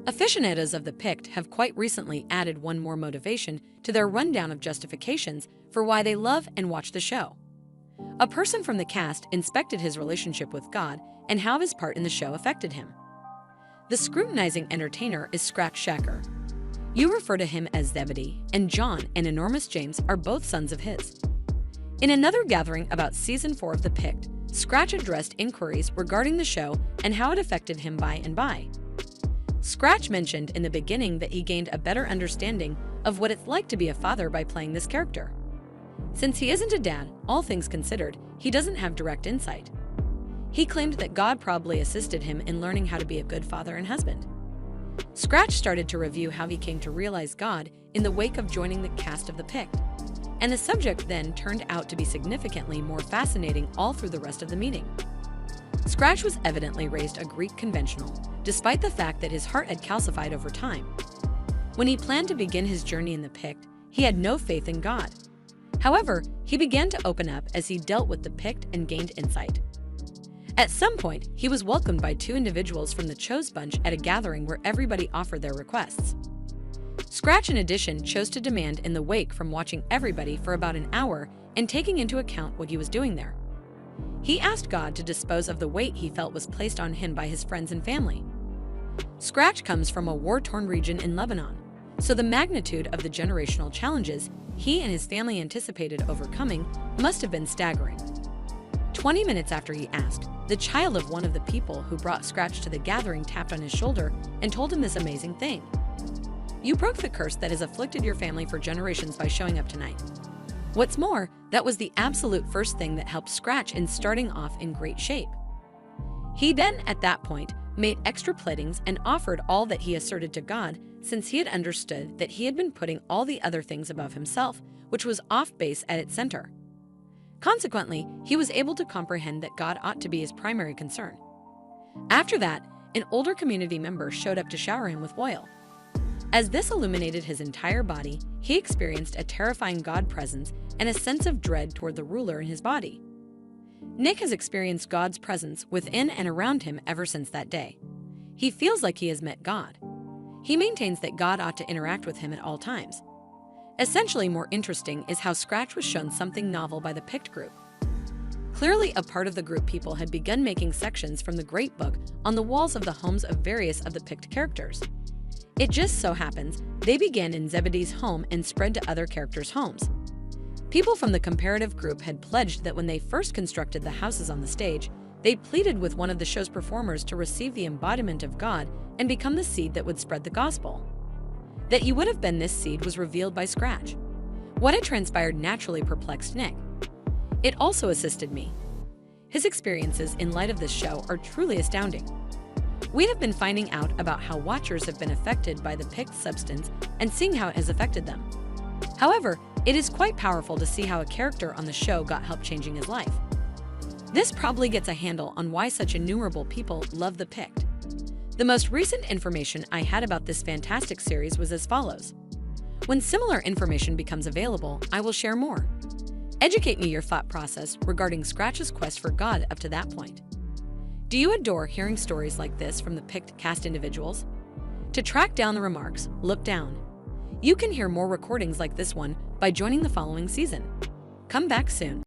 Aficionados of the Pict have quite recently added one more motivation to their rundown of justifications for why they love and watch the show. A person from the cast inspected his relationship with God and how his part in the show affected him. The scrutinizing entertainer is Scratch Shacker. You refer to him as Zebedee, and John and Enormous James are both sons of his. In another gathering about Season 4 of The Pict, Scratch addressed inquiries regarding the show and how it affected him by and by. Scratch mentioned in the beginning that he gained a better understanding of what it's like to be a father by playing this character. Since he isn't a dad, all things considered, he doesn't have direct insight. He claimed that God probably assisted him in learning how to be a good father and husband. Scratch started to review how he came to realize God in the wake of joining the cast of The Pict, and the subject then turned out to be significantly more fascinating all through the rest of the meeting. Scratch was evidently raised a Greek conventional, despite the fact that his heart had calcified over time. When he planned to begin his journey in the Pict, he had no faith in God. However, he began to open up as he dealt with the Pict and gained insight. At some point, he was welcomed by two individuals from the Chose bunch at a gathering where everybody offered their requests. Scratch, in addition, chose to demand in the wake from watching everybody for about an hour and taking into account what he was doing there. He asked God to dispose of the weight he felt was placed on him by his friends and family. Scratch comes from a war-torn region in Lebanon, so the magnitude of the generational challenges he and his family anticipated overcoming must have been staggering. 20 minutes after he asked, the child of one of the people who brought Scratch to the gathering tapped on his shoulder and told him this amazing thing. "You broke the curse that has afflicted your family for generations by showing up tonight." What's more, that was the absolute first thing that helped Scratch in starting off in great shape. He then, at that point, made extra pleadings and offered all that he asserted to God, since he had understood that he had been putting all the other things above himself, which was off base at its center. Consequently, he was able to comprehend that God ought to be his primary concern. After that, an older community member showed up to shower him with oil. As this illuminated his entire body, he experienced a terrifying God presence and a sense of dread toward the ruler in his body. Nick has experienced God's presence within and around him ever since that day. He feels like he has met God. He maintains that God ought to interact with him at all times. Essentially, more interesting is how Scratch was shown something novel by the Pict group. Clearly, a part of the group people had begun making sections from the Great Book on the walls of the homes of various of the Pict characters. It just so happens they began in Zebedee's home and spread to other characters' homes. People from the comparative group had pledged that when they first constructed the houses on the stage, they pleaded with one of the show's performers to receive the embodiment of God and become the seed that would spread the gospel. That he would have been this seed was revealed by Scratch. What had transpired naturally perplexed Nick. It also assisted me. His experiences in light of this show are truly astounding. We have been finding out about how watchers have been affected by the Pict substance and seeing how it has affected them. However, it is quite powerful to see how a character on the show got help changing his life. This probably gets a handle on why such innumerable people love the Pict. The most recent information I had about this fantastic series was as follows. When similar information becomes available, I will share more. Educate me your thought process regarding Scratch's quest for God up to that point. Do you adore hearing stories like this from the Pict cast individuals? To track down the remarks, look down. You can hear more recordings like this one by joining the following season. Come back soon.